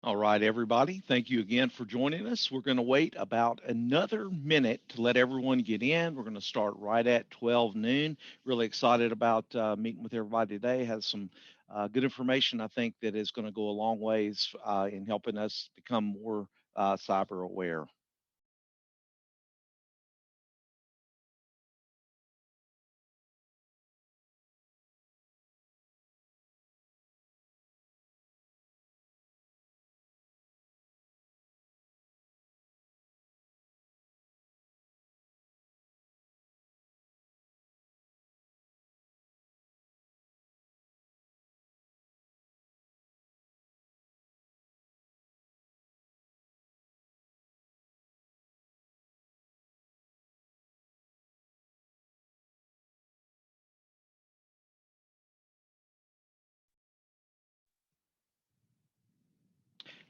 All right, everybody. Thank you again for joining us. We're going to wait about another minute to let everyone get in. We're going to start right at 12 noon. Really excited about meeting with everybody today. Has some good information, I think, that is going to go a long ways in helping us become more cyber aware.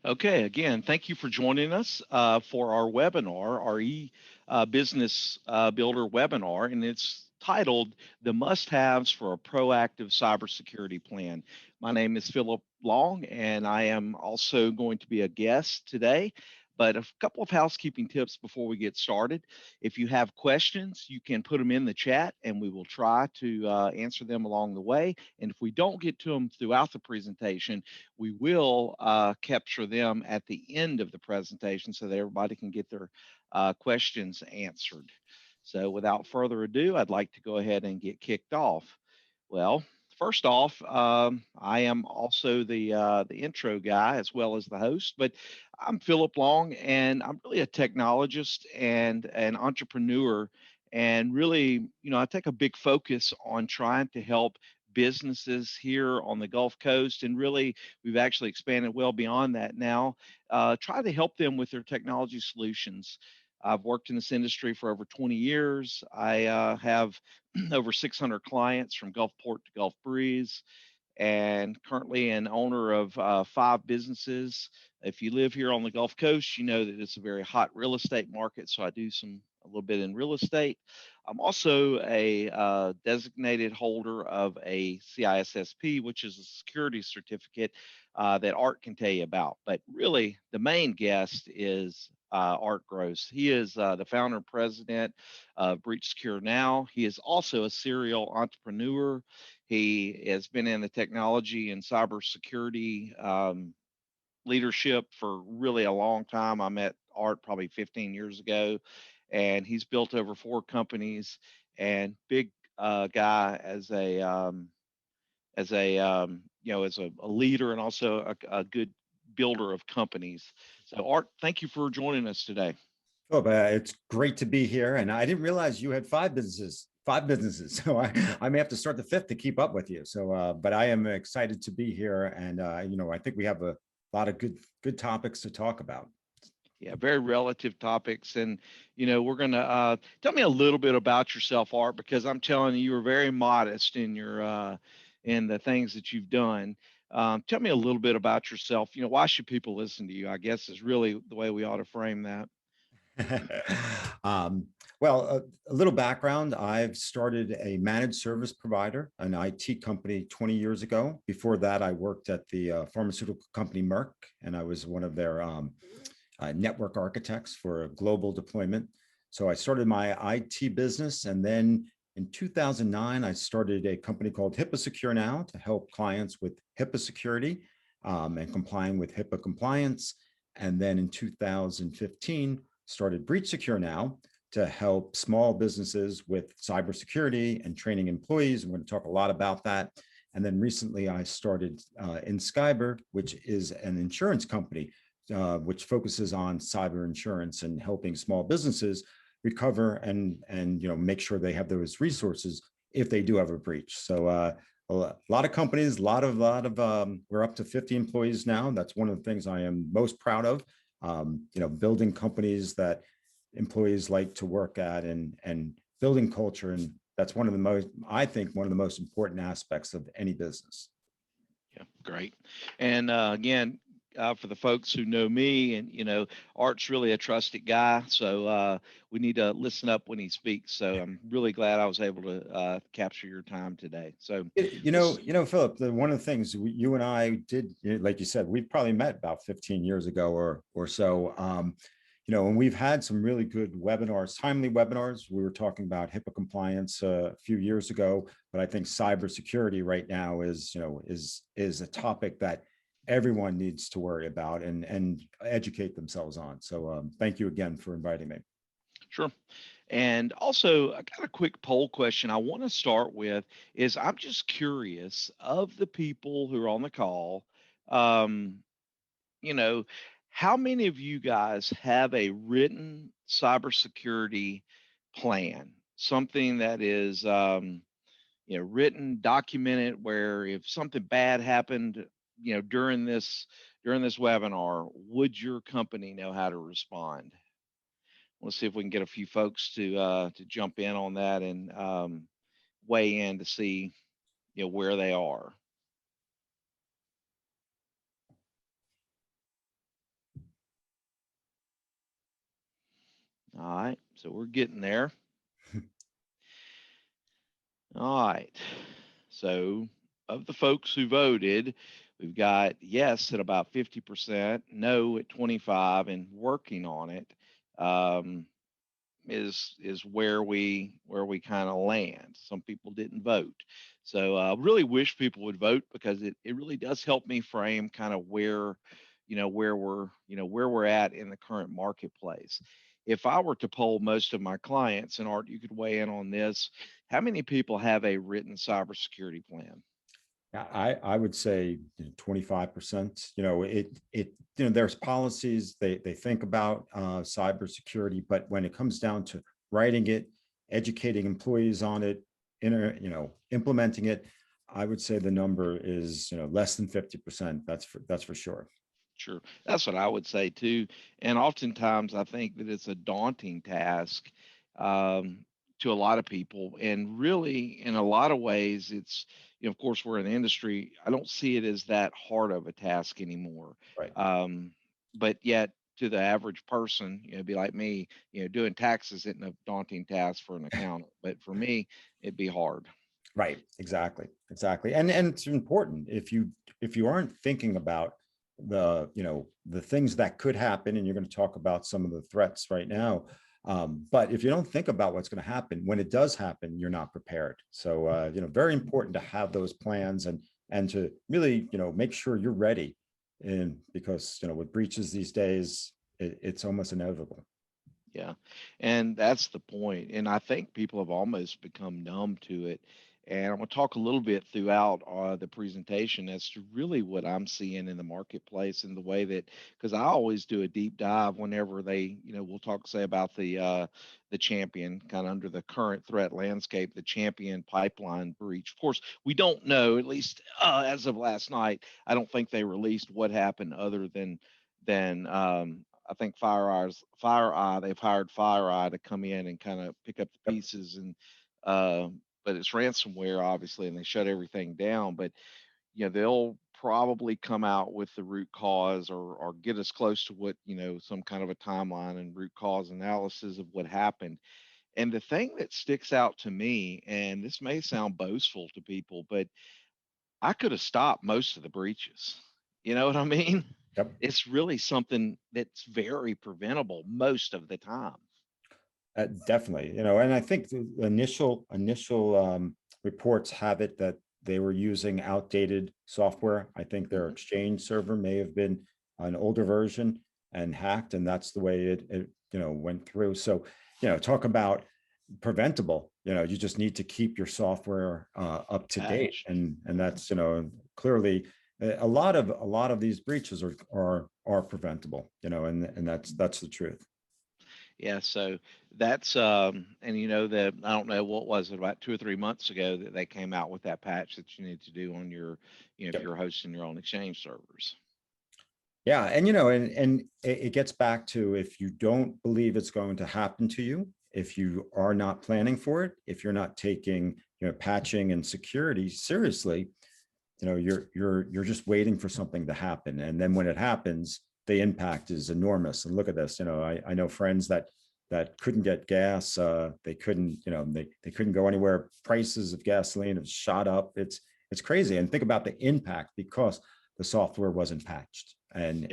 Okay, again, thank you for joining us for our webinar, our e-business builder webinar, and it's titled The Must-Haves for a Proactive Cybersecurity Plan. My name is Phillip Long, and I am also going to be a guest today. But a couple of housekeeping tips before we get started. If you have questions, you can put them in the chat, and we will try to answer them along the way. And if we don't get to them throughout the presentation, we will capture them at the end of the presentation so that everybody can get their questions answered. So without further ado, I'd like to go ahead and get kicked off. Well, first off, I am also the intro guy as well as the host, but I'm Phillip Long, and I'm really a technologist and an entrepreneur. And really, I take a big focus on trying to help businesses here on the Gulf Coast, and really, we've actually expanded well beyond that now. Try to help them with their technology solutions. I've worked in this industry for over 20 years. I have over 600 clients from Gulfport to Gulf Breeze, and currently an owner of 5 businesses. If you live here on the Gulf Coast, you know that it's a very hot real estate market, so I do a little bit in real estate. I'm also a designated holder of a CISSP, which is a security certificate that Art can tell you about. But really, the main guest is Art Gross. He is the founder and president of Breach Secure Now. He is also a serial entrepreneur. He has been in the technology and cybersecurity leadership for really a long time. I met Art probably 15 years ago, and he's built over 4 companies. And big guy as a leader, and also a good builder of companies. So Art, thank you for joining us today. Oh, but it's great to be here. And I didn't realize you had 5 businesses. 5 businesses. So I may have to start the 5th to keep up with you. So, but I am excited to be here. And, I think we have a lot of good topics to talk about. Yeah, very relative topics. And, we're going to tell me a little bit about yourself, Art, because I'm telling you, you're very modest in in the things that you've done. Tell me a little bit about yourself. Why should people listen to you? I guess is really the way we ought to frame that. um, well, a little background. I've started a managed service provider, an IT company 20 years ago. Before that, I worked at the pharmaceutical company Merck, and I was one of their network architects for a global deployment. So I started my IT business, and then in 2009, I started a company called HIPAA Secure Now to help clients with HIPAA security and complying with HIPAA compliance. And then in 2015, started Breach Secure Now to help small businesses with cybersecurity and training employees. We're going to talk a lot about that. And then recently I started Inskyber, which is an insurance company which focuses on cyber insurance and helping small businesses recover and make sure they have those resources if they do have a breach. So a lot of companies, a lot of we're up to 50 employees now. That's one of the things I am most proud of. Building companies that employees like to work at and building culture. And that's one of the most important aspects of any business. Yeah, great. And again, for the folks who know me, and Art's really a trusted guy, so we need to listen up when he speaks. So I'm really glad I was able to capture your time today. So let's. Philip, one of the things you and I did, like you said, we probably met about 15 years ago or so. And we've had some really good webinars, timely webinars. We were talking about HIPAA compliance a few years ago, but I think cybersecurity right now is a topic that everyone needs to worry about and educate themselves on. So thank you again for inviting me. Sure. And also, I got a quick poll question I want to start with is I'm just curious of the people who are on the call, um, you know, how many of you guys have a written cybersecurity plan, something that is, written, documented, where if something bad happened, during this webinar, would your company know how to respond? Let's see if we can get a few folks to jump in on that and weigh in to see where they are. All right, so we're getting there. All right, so of the folks who voted, we've got yes at about 50%, no at 25, and working on it. Is where we kind of land. Some people didn't vote, so I really wish people would vote because it really does help me frame kind of where we're at in the current marketplace. If I were to poll most of my clients, and Art, you could weigh in on this, how many people have a written cybersecurity plan? I would say 25%. There's policies they think about cybersecurity, but when it comes down to writing it, educating employees on it, implementing it, I would say the number is less than 50%. That's for sure. Sure. That's what I would say too. And oftentimes I think that it's a daunting task to a lot of people. And really, in a lot of ways, it's, of course, we're in the industry. I don't see it as that hard of a task anymore. Right. But yet, to the average person, be like me, doing taxes isn't a daunting task for an accountant. But for me, it'd be hard. Right. Exactly. And it's important if you aren't thinking about the things that could happen, and you're going to talk about some of the threats right now, but if you don't think about what's going to happen when it does happen, you're not prepared. So very important to have those plans and to really make sure you're ready, and because with breaches these days, it's almost inevitable. Yeah. And that's the point. And I think people have almost become numb to it. And I'm going to talk a little bit throughout the presentation as to really what I'm seeing in the marketplace and the way that, because I always do a deep dive whenever we'll talk, say, about the champion, kind of under the current threat landscape, the champion pipeline breach. Of course, we don't know, at least as of last night, I don't think they released what happened other than I think they've hired FireEye to come in and kind of pick up the pieces, and but it's ransomware obviously, and they shut everything down. But they'll probably come out with the root cause, or get us close to what some kind of a timeline and root cause analysis of what happened. And the thing that sticks out to me, and this may sound boastful to people, but I could have stopped most of the breaches. You know what I mean? Yep. It's really something that's very preventable most of the time. Definitely, and I think the initial reports have it that they were using outdated software. I think their Exchange server may have been an older version and hacked, and that's the way it went through. So, talk about preventable. You just need to keep your software up to date, and that's clearly a lot of these breaches are preventable. And that's the truth. Yeah, so that's and that I don't know, what was it, about 2 or 3 months ago that they came out with that patch that you need to do on your, if Yep. you're hosting your own Exchange servers. Yeah, and it gets back to, if you don't believe it's going to happen to you, if you are not planning for it, if you're not taking patching and security seriously, you're just waiting for something to happen, and then when it happens, the impact is enormous. And look at this. I know friends that couldn't get gas. They couldn't, they couldn't go anywhere. Prices of gasoline have shot up. It's crazy. And think about the impact because the software wasn't patched. Yeah. And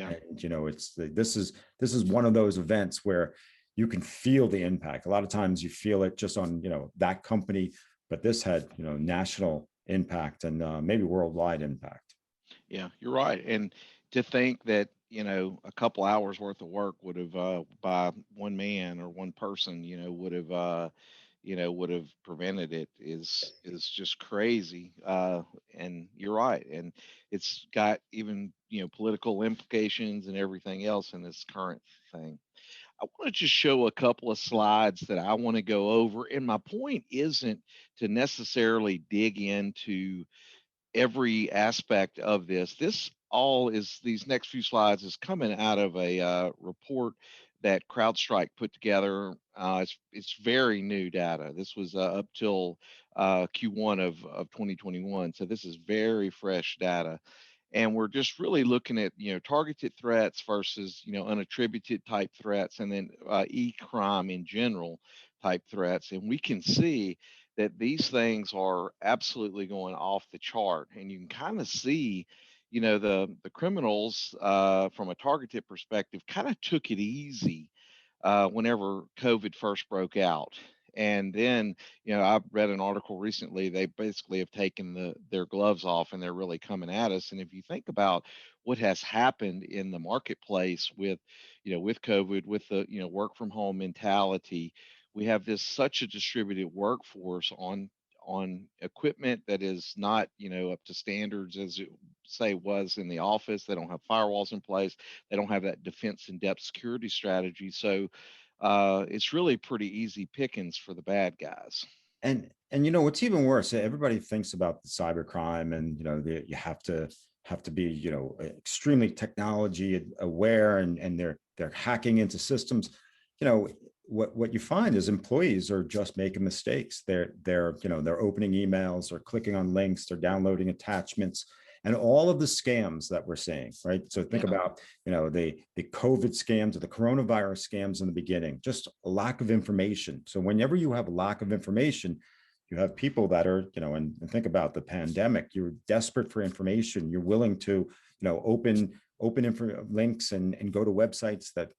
this is one of those events where you can feel the impact. A lot of times you feel it just on that company, but this had national impact and maybe worldwide impact. Yeah, you're right. And to think that, a couple hours worth of work would have, by one man or one person, would have prevented it is just crazy. And you're right. And it's got even, political implications and everything else in this current thing. I want to just show a couple of slides that I want to go over. And my point isn't to necessarily dig into every aspect of this. This all is these next few slides is coming out of a report that CrowdStrike put together. It's very new data. This was up till Q1 of 2021, so this is very fresh data. And we're just really looking at targeted threats versus unattributed type threats, and then e-crime in general type threats. And we can see that these things are absolutely going off the chart. And you can kind of see, the criminals from a targeted perspective kind of took it easy whenever COVID first broke out. And then, I read an article recently. They basically have taken their gloves off and they're really coming at us. And if you think about what has happened in the marketplace with COVID, with the work from home mentality, we have this such a distributed workforce on equipment that is not up to standards as it say was in the office. They don't have firewalls in place. They don't have that defense in depth security strategy. So it's really pretty easy pickings for the bad guys. And what's even worse, everybody thinks about the cybercrime, and you have to be extremely technology aware, and they're hacking into systems. What you find is employees are just making mistakes. They're opening emails, or clicking on links, they're downloading attachments, and all of the scams that we're seeing, right? So think Yeah. about the COVID scams or the coronavirus scams in the beginning, just a lack of information. So whenever you have a lack of information, you have people that are, and think about the pandemic, you're desperate for information. You're willing to, open links and go to websites that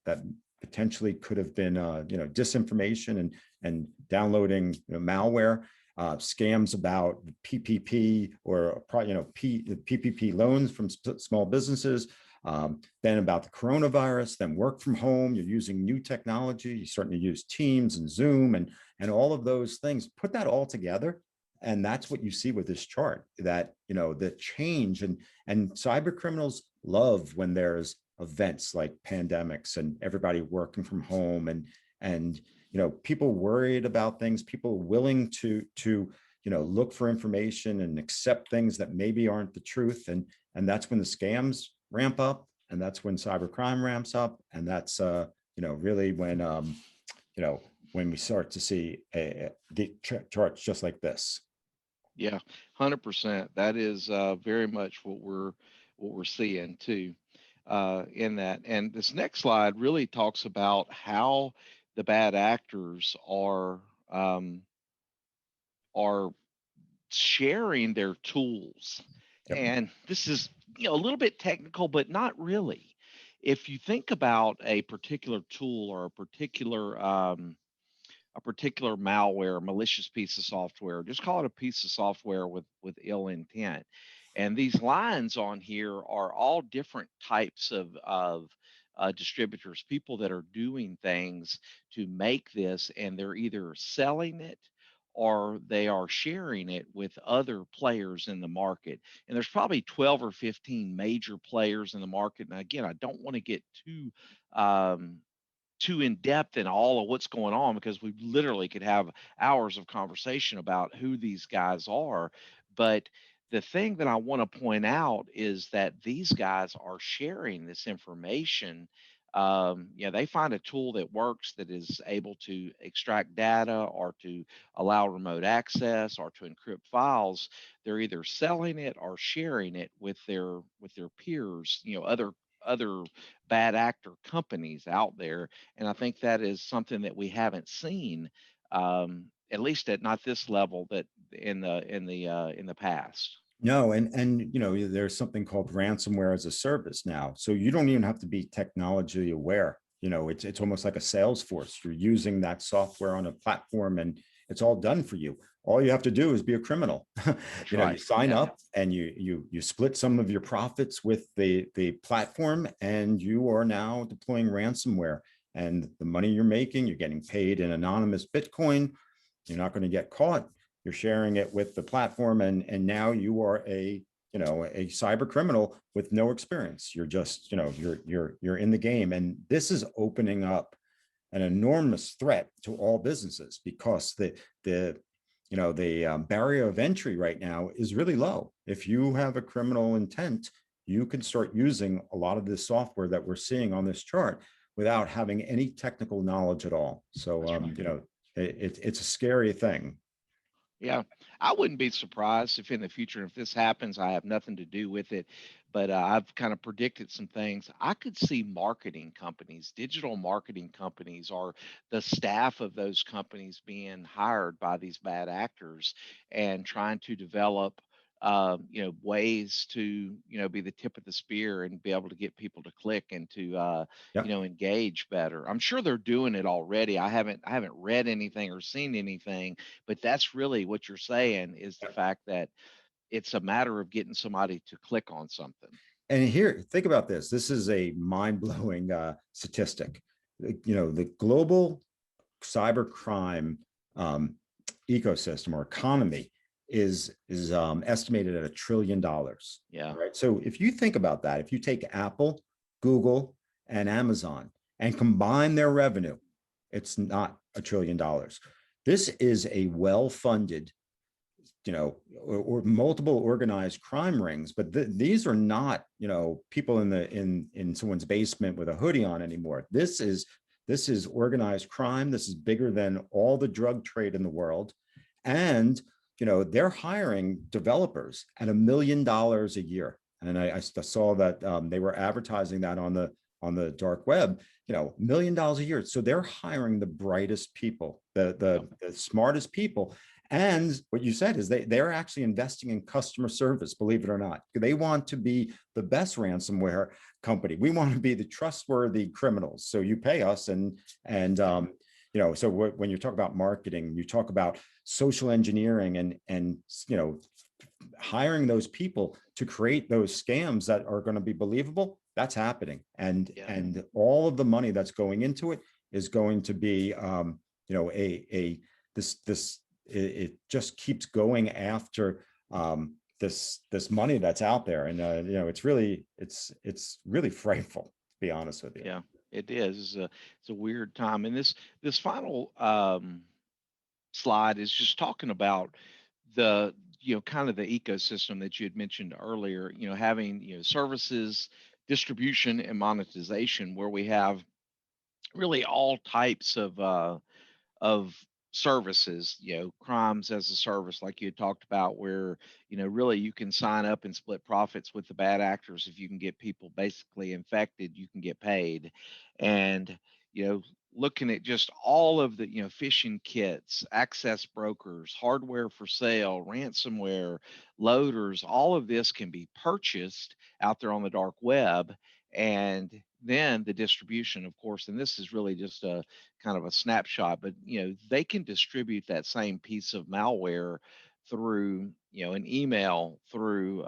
potentially could have been, disinformation, and downloading malware. Scams about PPP or PPP loans from small businesses. Then about the coronavirus, then work from home. You're using new technology. You're starting to use Teams and Zoom and all of those things. Put that all together, and that's what you see with this chart. That the change, and cyber criminals love when there's events like pandemics and everybody working from home, and people worried about things, people willing to look for information and accept things that maybe aren't the truth, and that's when the scams ramp up, and that's when cybercrime ramps up, and that's really when we start to see the charts just like this. Yeah, 100%. That is very much what we're seeing too in that. And this next slide really talks about how the bad actors are sharing their tools. Yep. And this is a little bit technical, but not really. If you think about a particular tool or a particular malware, malicious piece of software, just call it a piece of software with ill intent. And these lines on here are all different types of distributors, people that are doing things to make this, and they're either selling it or they are sharing it with other players in the market. And there's probably 12 or 15 major players in the market. And again, I don't want to get um, too in depth in all of what's going on, because we literally could have hours of conversation about who these guys are. But the thing that I want to point out is that these guys are sharing this information They find a tool that works, that is able to extract data or to allow remote access or to encrypt files. They're either selling it or sharing it with their peers, other bad actor companies out there. And I think that is something that we haven't seen, at least at not this level, that in the past. No, and there's something called ransomware as a service now. So you don't even have to be technology aware. It's almost like a Salesforce. You're using that software on a platform and it's all done for you. All you have to do is be a criminal. That's You right. sign Yeah. up and you split some of your profits with the platform, and you are now deploying ransomware. And the money you're making, you're getting paid in anonymous Bitcoin. You're not going to get caught. You're sharing it with the platform, and now you are a cyber criminal with no experience. You're just you're in the game, and this is opening up an enormous threat to all businesses, because the barrier of entry right now is really low. If you have a criminal intent, you can start using a lot of this software that we're seeing on this chart without having any technical knowledge at all. So That's right. it's a scary thing. Yeah, I wouldn't be surprised if in the future, if this happens, I have nothing to do with it, but I've kind of predicted some things. I could see marketing companies, digital marketing companies, or the staff of those companies being hired by these bad actors and trying to develop, ways to, be the tip of the spear and be able to get people to click and to, Yeah. engage better. I'm sure they're doing it already. I haven't read anything or seen anything, but that's really what you're saying, is the fact that it's a matter of getting somebody to click on something. And here, think about this. This is a mind-blowing statistic. The global cybercrime um, ecosystem or economy is estimated at $1 trillion. Yeah. Right. So if you think about that, if you take Apple, Google, and Amazon and combine their revenue, it's not $1 trillion. This is a well-funded, or multiple organized crime rings, but these are not, people in someone's basement with a hoodie on anymore. This is organized crime. This is bigger than all the drug trade in the world. And they're hiring developers at $1 million a year. And I saw that they were advertising that on the dark web, $1 million a year. So they're hiring the brightest people, the smartest people. And what you said is they're actually investing in customer service, believe it or not. They want to be the best ransomware company. We want to be the trustworthy criminals. So you pay us, so when you talk about marketing, you talk about social engineering and hiring those people to create those scams that are going to be believable. That's happening, and Yeah. and all of the money that's going into it is going to be a this it just keeps going after this money that's out there, and it's really frightful, to be honest with you. Yeah, it is. It's a weird time. And this final slide is just talking about the, kind of the ecosystem that you had mentioned earlier, having, services, distribution, and monetization, where we have really all types of services, crimes as a service, like you had talked about, where, really you can sign up and split profits with the bad actors. If you can get people basically infected, you can get paid. And, you know, looking at just all of the, phishing kits, access brokers, hardware for sale, ransomware, loaders, all of this can be purchased out there on the dark web. And then the distribution, of course, and this is really just a kind of a snapshot, but they can distribute that same piece of malware through an email, through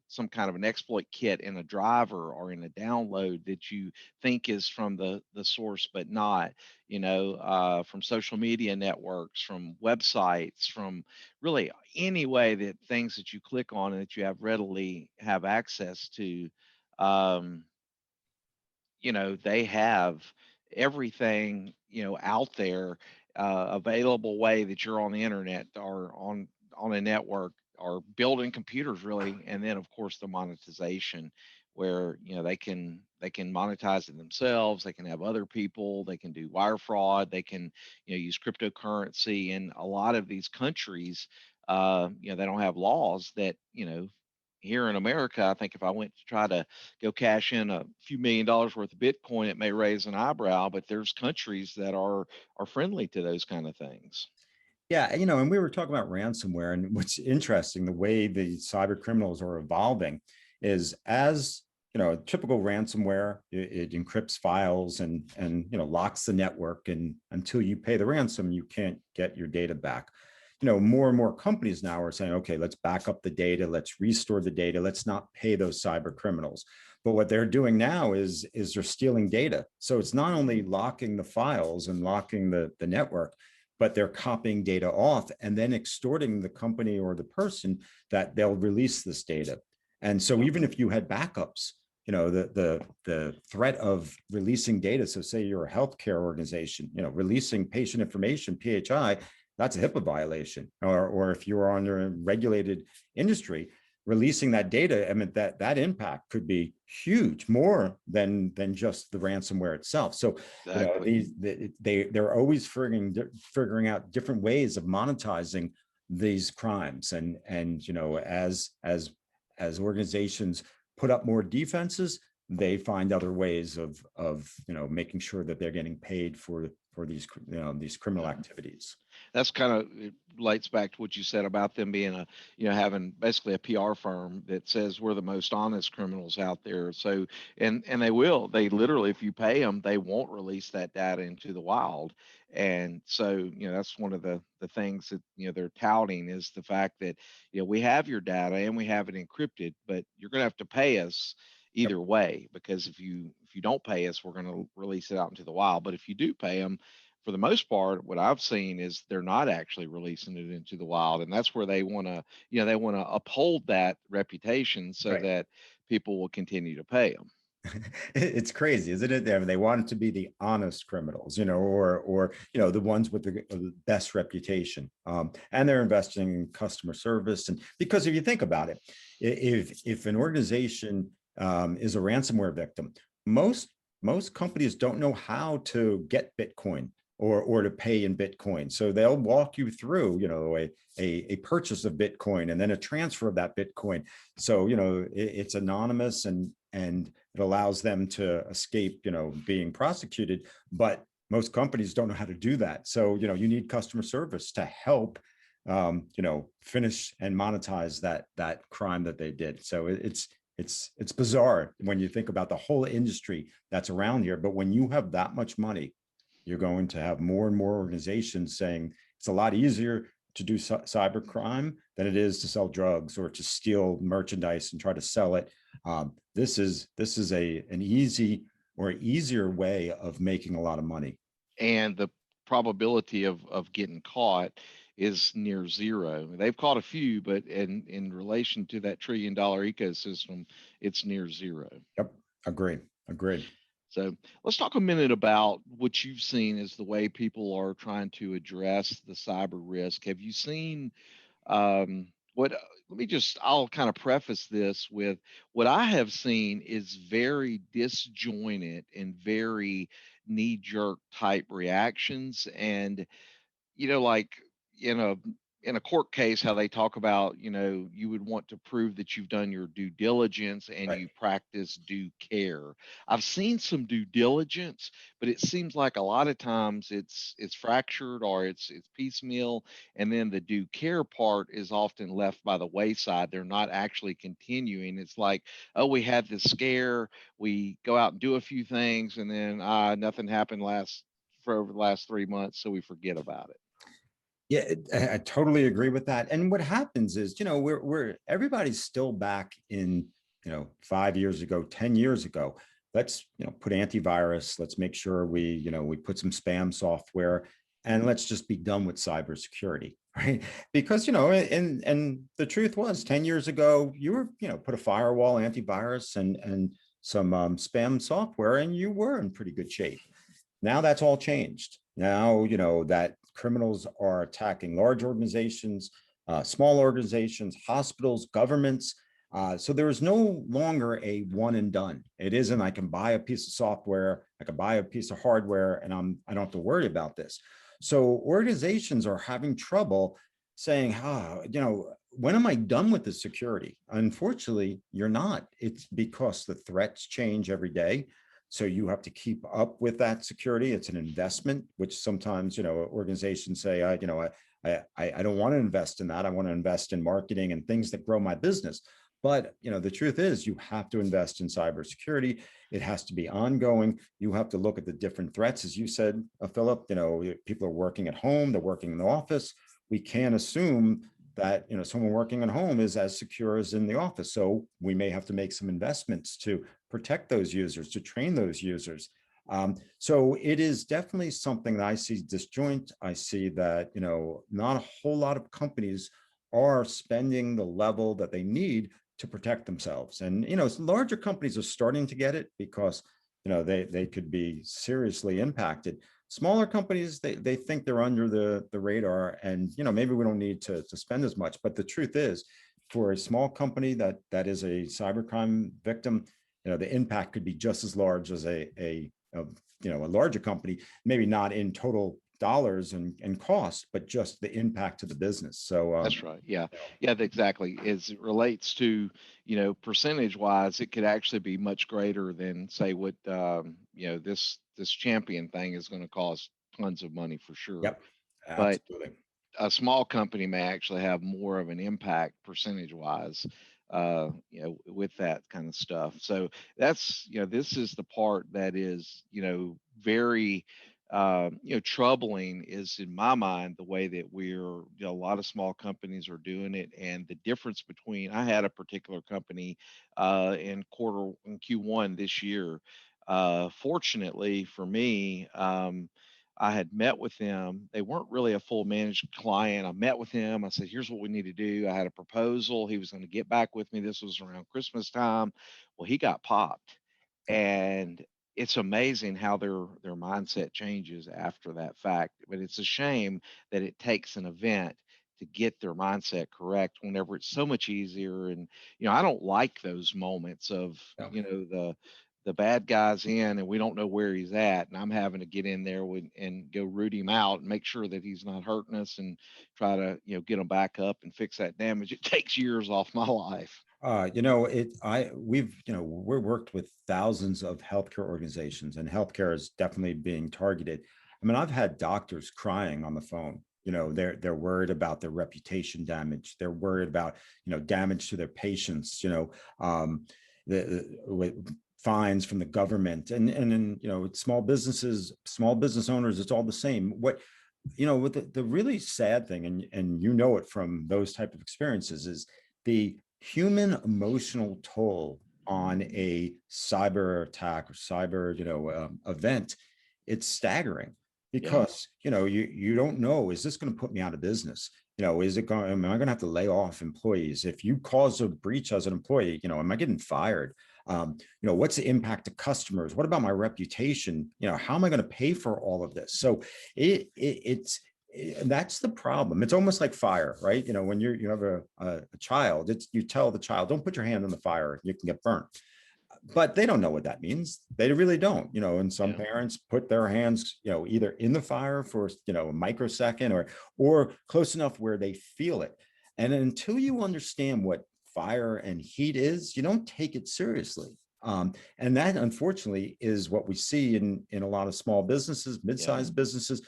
some kind of an exploit kit in a driver or in a download that you think is from the source, but not. From social media networks, from websites, from really any way that things that you click on and that you have readily have access to. Um, they have everything, out there, available way that you're on the internet or on a network or building computers really. And then of course the monetization, where, they can monetize it themselves. They can have other people. They can do wire fraud. They can, use cryptocurrency. And a lot of these countries, they don't have laws that, here in America, I think if I went to try to go cash in a few $1 million worth of Bitcoin, it may raise an eyebrow. But there's countries that are friendly to those kind of things. Yeah, and we were talking about ransomware, and what's interesting, the way the cyber criminals are evolving is as typical ransomware, it encrypts files and locks the network, and until you pay the ransom, you can't get your data back. More and more companies now are saying, okay, let's back up the data, let's restore the data, let's not pay those cyber criminals. But what they're doing now is they're stealing data. So it's not only locking the files and locking the network, but they're copying data off and then extorting the company or the person that they'll release this data. And so even if you had backups, the threat of releasing data. So say you're a healthcare organization, releasing patient information, PHI, that's a HIPAA violation. Or if you're under a regulated industry, releasing that data, I mean, that impact could be huge, more than just the ransomware itself. So Exactly. they're always figuring out different ways of monetizing these crimes, and as organizations put up more defenses, they find other ways of making sure that they're getting paid for these criminal Yeah. activities. That's kind of, it relates back to what you said about them being having basically a PR firm that says we're the most honest criminals out there. So, and they literally, if you pay them, they won't release that data into the wild. And so, that's one of the things that, they're touting is the fact that, we have your data and we have it encrypted, but you're going to have to pay us Yep. either way, because if you don't pay us, we're going to release it out into the wild. But if you do pay them, for the most part, what I've seen is they're not actually releasing it into the wild, and that's where they want to, they want to uphold that reputation so Right. that people will continue to pay them. It's crazy, isn't it? They want it to be the honest criminals, or the ones with the best reputation, and they're investing in customer service. And because if you think about it, if an organization is a ransomware victim, most companies don't know how to get Bitcoin or to pay in Bitcoin. So they'll walk you through, a purchase of Bitcoin and then a transfer of that Bitcoin. So, it's anonymous and it allows them to escape, being prosecuted. But most companies don't know how to do that. So, you need customer service to help, finish and monetize that crime that they did. So it's bizarre when you think about the whole industry that's around here. But when you have that much money, you're going to have more and more organizations saying it's a lot easier to do cyber crime than it is to sell drugs or to steal merchandise and try to sell it. This is an easier way of making a lot of money. And the probability of getting caught is near zero. They've caught a few, but in relation to that $1 trillion ecosystem, it's near zero. Yep, agreed. So let's talk a minute about what you've seen as the way people are trying to address the cyber risk. Have you seen what? Let me just, I'll kind of preface this with what I have seen is very disjointed and very knee jerk type reactions. And like in a in a court case, how they talk about, you would want to prove that you've done your due diligence and Right. you practice due care. I've seen some due diligence, but it seems like a lot of times it's fractured or it's piecemeal, and then the due care part is often left by the wayside. They're not actually continuing. It's like, oh, we had this scare, we go out and do a few things, and then nothing happened for over the last 3 months, so we forget about it. Yeah, I totally agree with that. And what happens is, we're everybody's still back in, 5 years ago, 10 years ago. Let's, put antivirus. Let's make sure we put some spam software, and let's just be done with cybersecurity, right? Because, and the truth was 10 years ago, you were, put a firewall, antivirus, and some spam software, and you were in pretty good shape. Now that's all changed. Now, that criminals are attacking large organizations, small organizations, hospitals, governments. So there is no longer a one and done. It isn't I can buy a piece of software, I can buy a piece of hardware, and I don't have to worry about this. So organizations are having trouble saying, when am I done with the security? Unfortunately, you're not. It's because the threats change every day. So you have to keep up with that security. It's an investment, which sometimes, organizations say, I don't want to invest in that. I want to invest in marketing and things that grow my business. But the truth is, you have to invest in cybersecurity. It has to be ongoing. You have to look at the different threats, as you said, Philip. People are working at home, they're working in the office. We can't assume that someone working at home is as secure as in the office. So we may have to make some investments to protect those users, to train those users. So it is definitely something that I see disjoint. I see that not a whole lot of companies are spending the level that they need to protect themselves. And larger companies are starting to get it because they could be seriously impacted. Smaller companies, they think they're under the radar, and maybe we don't need to spend as much. But the truth is, for a small company that is a cybercrime victim, the impact could be just as large as a larger company, maybe not in total dollars and cost, but just the impact to the business. So That's right. Yeah. Yeah, exactly. As it relates to, percentage wise, it could actually be much greater than say what this champion thing is going to cost tons of money for sure. yep, But absolutely. a small company may actually have more of an impact percentage wise, with that kind of stuff. So that's, this is the part that is, very, troubling is in my mind, the way that a lot of small companies are doing it. And the difference between, I had a particular company, in Q1 this year. Fortunately for me, I had met with them. They weren't really a full managed client. I met with him. I said, here's what we need to do. I had a proposal. He was going to get back with me. This was around Christmas time. Well, he got popped. And it's amazing how their mindset changes after that fact. But it's a shame that it takes an event to get their mindset correct whenever it's so much easier. And I don't like those moments of Yeah. the bad guy's in and we don't know where he's at, and I'm having to get in there and go root him out and make sure that he's not hurting us and try to get him back up and fix that damage. It takes years off my life. We're worked with thousands of healthcare organizations, and healthcare is definitely being targeted. I mean, I've had doctors crying on the phone. They're worried about their reputation damage. They're worried about damage to their patients. With fines from the government, and then small business owners. It's all the same. With the really sad thing, and it from those type of experiences, is the human emotional toll on a cyber attack or cyber event. It's staggering Yeah. because you don't know, is this going to put me out of business? Is it going, am I going to have to lay off employees? If you cause a breach as an employee, am I getting fired? What's the impact to customers? What about my reputation? How am I going to pay for all of this? So it's that's the problem. It's almost like fire, right? When you have a child, you tell the child, don't put your hand on the fire, you can get burnt. But they don't know what that means. They really don't, and some Yeah. parents put their hands, either in the fire for, a microsecond or close enough where they feel it. And until you understand what fire and heat is, you don't take it seriously. And that, unfortunately, is what we see in a lot of small businesses, Yeah. mid-sized businesses.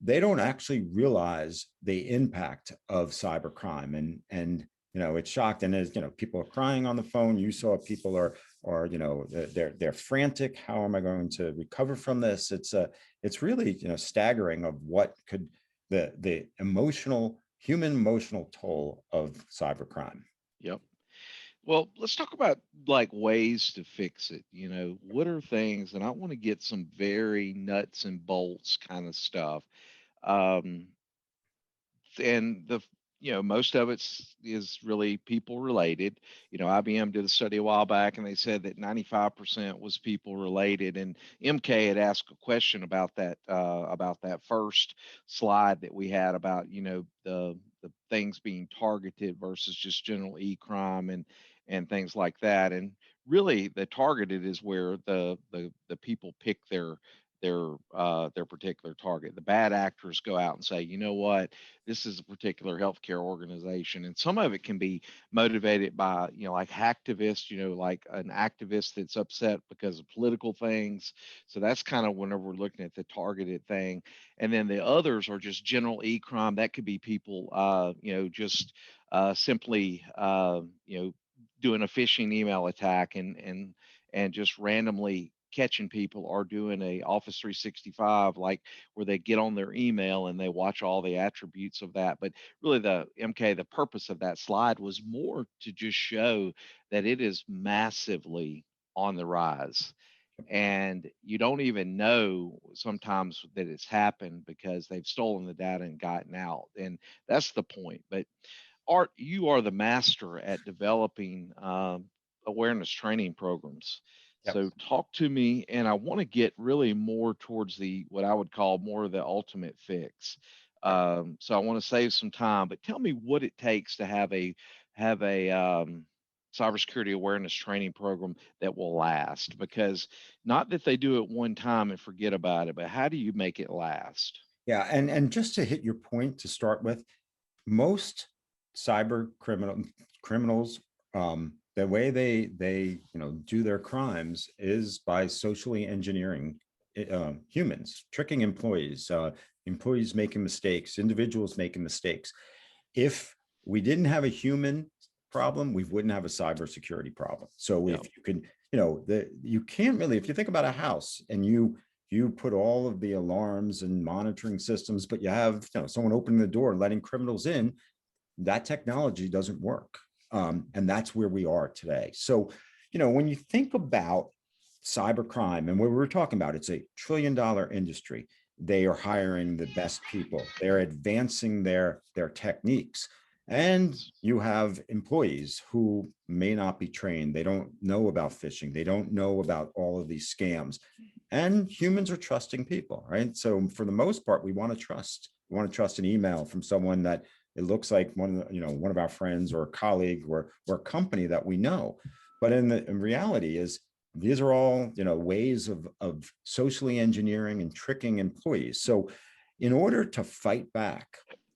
They don't actually realize the impact of cybercrime, and it's shocked. And as people are crying on the phone. You saw people are they're frantic. How am I going to recover from this? It's really staggering of what could the human emotional toll of cybercrime. Yep. Well, let's talk about like ways to fix it. What are things, and I want to get some very nuts and bolts kind of stuff. Um, and most of is really people related. IBM did a study a while back, and they said that 95% was people related. And MK had asked a question about that first slide that we had about the things being targeted versus just general e-crime. and things like that. And really, the targeted is where the people pick their particular target. The bad actors go out and say, you know what, this is a particular healthcare organization, and some of it can be motivated by, like hacktivists, like an activist that's upset because of political things. So that's kind of whenever we're looking at the targeted thing. And then the others are just general e-crime. That could be people, just simply, doing a phishing email attack and just randomly catching people, or doing a Office 365, like where they get on their email and they watch all the attributes of that. But really, the purpose of that slide was more to just show that it is massively on the rise, and you don't even know sometimes that it's happened because they've stolen the data and gotten out. And that's the point. But Art, you are the master at developing awareness training programs. Yep. So talk to me, and I want to get really more towards the what I would call more of the ultimate fix. So I want to save some time, but tell me what it takes to have a cybersecurity awareness training program that will last. Because not that they do it one time and forget about it, but how do you make it last? Yeah, and just to hit your point to start with, most criminals, the way they do their crimes is by socially engineering humans, tricking employees, employees making mistakes, individuals making mistakes. If we didn't have a human problem, we wouldn't have a cybersecurity problem. So Yeah. if you can, you can't really, if you think about a house and you put all of the alarms and monitoring systems, but you have someone opening the door and letting criminals in, that technology doesn't work. And that's where we are today. So, when you think about cybercrime and what we were talking about, it's $1 trillion industry. They are hiring the best people. They're advancing their techniques. And you have employees who may not be trained. They don't know about phishing. They don't know about all of these scams. And humans are trusting people, right? So for the most part, we want to trust. We want to trust an email from someone that it looks like one of our friends or a colleague or a company that we know. But in reality is these are all ways of socially engineering and tricking employees. So in order to fight back,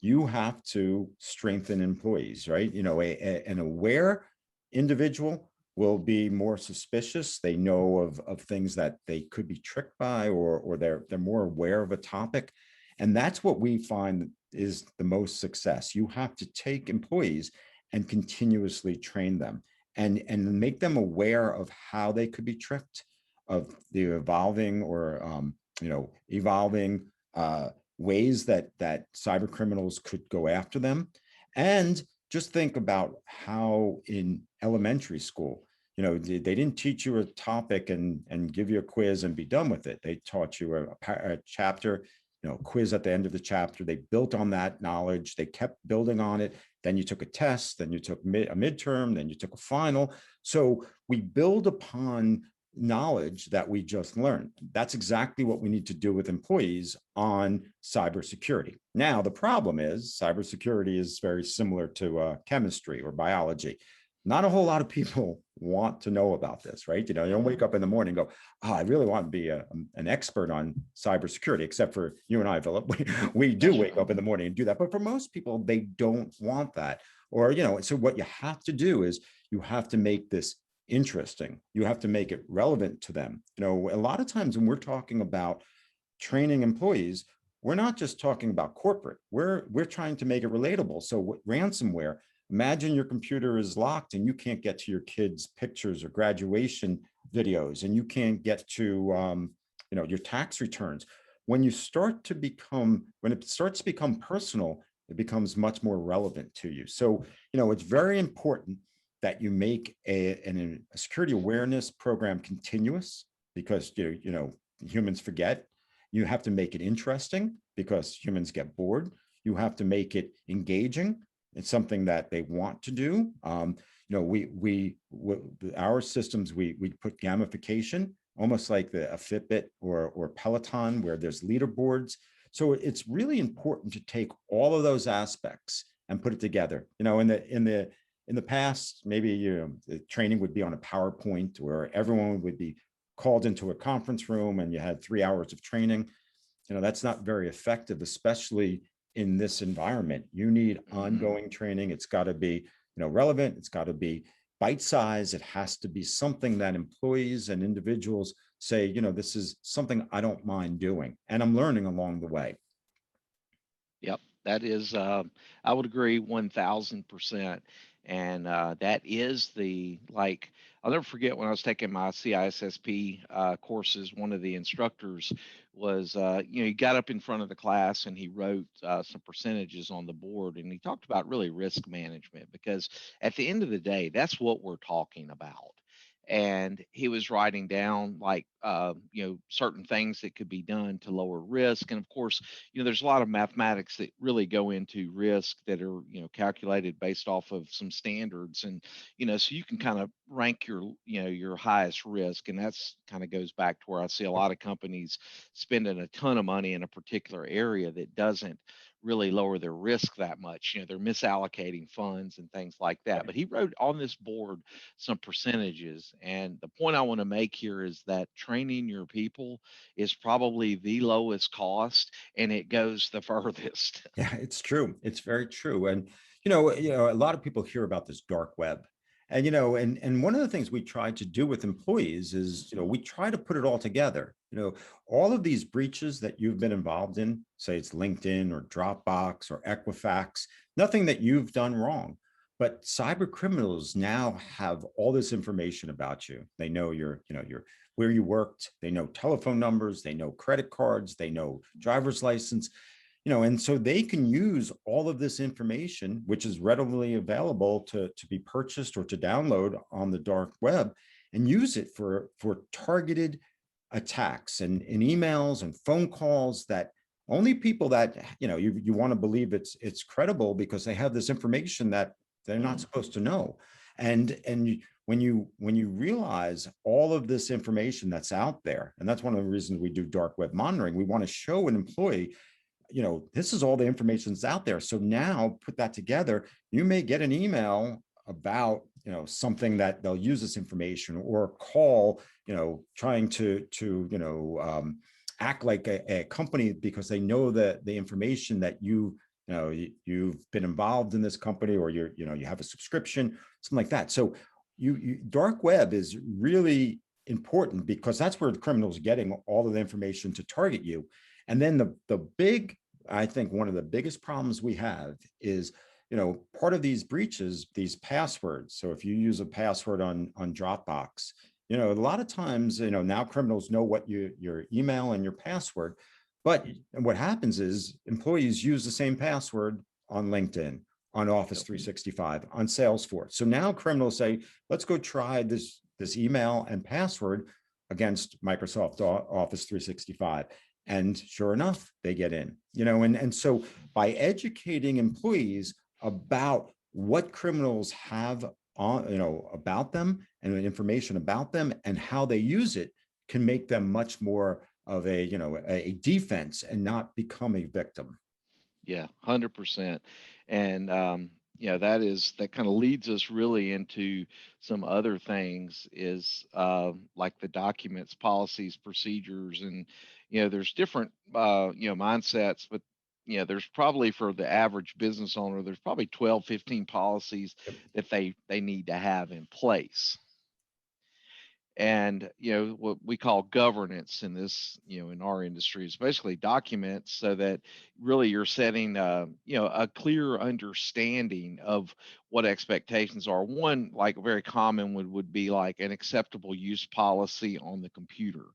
you have to strengthen employees, right? An aware individual will be more suspicious. They know of things that they could be tricked by, or they're more aware of a topic. And that's what we find is the most success. You have to take employees and continuously train them and make them aware of how they could be tricked, of the evolving ways that cyber criminals could go after them. And just think about how in elementary school, they didn't teach you a topic and give you a quiz and be done with it. They taught you a chapter, quiz at the end of the chapter. They built on that knowledge. They kept building on it. Then you took a test, then you took a midterm, then you took a final. So we build upon knowledge that we just learned. That's exactly what we need to do with employees on cybersecurity. Now, the problem is cybersecurity is very similar to chemistry or biology. Not a whole lot of people want to know about this, right? You don't wake up in the morning and go, oh, I really want to be an expert on cybersecurity, except for you and I, Philip. We do wake up in the morning and do that. But for most people, they don't want that. Or, so what you have to do is you have to make this interesting. You have to make it relevant to them. A lot of times when we're talking about training employees, we're not just talking about corporate. We're trying to make it relatable. So ransomware, imagine your computer is locked and you can't get to your kids' pictures or graduation videos, and you can't get to your tax returns. When it starts to become personal, it becomes much more relevant to you. So, it's very important that you make a security awareness program continuous, because humans forget. You have to make it interesting because humans get bored. You have to make it engaging. It's something that they want to do. Our systems, we put gamification, almost like a Fitbit or Peloton, where there's leaderboards. So it's really important to take all of those aspects and put it together. In in the past, maybe the training would be on a PowerPoint where everyone would be called into a conference room and you had 3 hours of training. That's not very effective, especially in this environment. You need ongoing training. It's got to be, relevant. It's got to be bite size. It has to be something that employees and individuals say, this is something I don't mind doing, and I'm learning along the way. Yep, that is, I would agree 1000%. And that is I'll never forget when I was taking my CISSP courses, one of the instructors was, he got up in front of the class and he wrote some percentages on the board. And he talked about really risk management, because at the end of the day, that's what we're talking about. And he was writing down certain things that could be done to lower risk. And of course, there's a lot of mathematics that really go into risk that are, calculated based off of some standards. And, so you can kind of rank your highest risk. And that's kind of goes back to where I see a lot of companies spending a ton of money in a particular area that doesn't really lower their risk that much. They're misallocating funds and things like that. But he wrote on this board some percentages. And the point I want to make here is that training your people is probably the lowest cost, and it goes the furthest. Yeah, it's true. It's very true. And a lot of people hear about this dark web. And and one of the things we try to do with employees is, we try to put it all together. All of these breaches that you've been involved in, say it's LinkedIn or Dropbox or Equifax, nothing that you've done wrong. But cyber criminals now have all this information about you. They know your where you worked, they know telephone numbers, they know credit cards, they know driver's license. And so they can use all of this information, which is readily available to be purchased or to download on the dark web, and use it for targeted attacks and emails and phone calls that only people that you want to believe it's credible, because they have this information that they're not supposed to know. And when you realize all of this information that's out there, and that's one of the reasons we do dark web monitoring, we want to show an employee, this is all the information that's out there. So now put that together. You may get an email about, something that they'll use this information, or a call, trying to act like a company, because they know that the information that you've been involved in this company, or you have a subscription, something like that. So dark web is really important, because that's where the criminals are getting all of the information to target you. And then I think one of the biggest problems we have is, part of these breaches, these passwords. So if you use a password on Dropbox, a lot of times, now criminals know what your email and your password. But what happens is employees use the same password on LinkedIn, on Office 365, on Salesforce. So now criminals say, let's go try this email and password against Microsoft Office 365. And sure enough, they get in, and so by educating employees about what criminals have on, about them, and information about them and how they use it, can make them much more of a defense, and not become a victim. Yeah, 100%. And that kind of leads us really into some other things, is like the documents, policies, procedures. And there's different mindsets, but there's probably, for the average business owner, there's probably 12, 15 policies Yep. that they need to have in place. And what we call governance in this, in our industry, is basically documents, so that really you're setting a clear understanding of what expectations are. One, like, a very common would be like an acceptable use policy on the computer.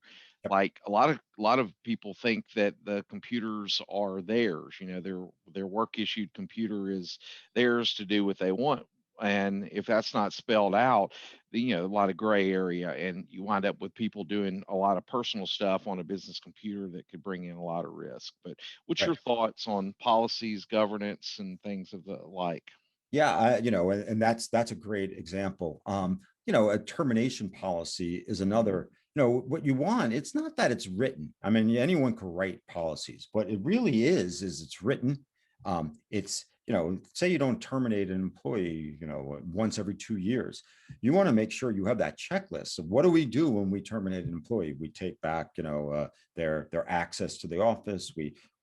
Yep. Like, a lot of people think that the computers are theirs. Their work issued computer is theirs to do what they want. And if that's not spelled out, a lot of gray area, and you wind up with people doing a lot of personal stuff on a business computer that could bring in a lot of risk. But what's Right. your thoughts on policies, governance, and things of the like? Yeah, and that's a great example. A termination policy is another. What you want, it's not that it's written. I mean, anyone can write policies, but it really is it's written. It's say you don't terminate an employee, once every 2 years, you want to make sure you have that checklist of what do we do when we terminate an employee? We take back, their access to the office.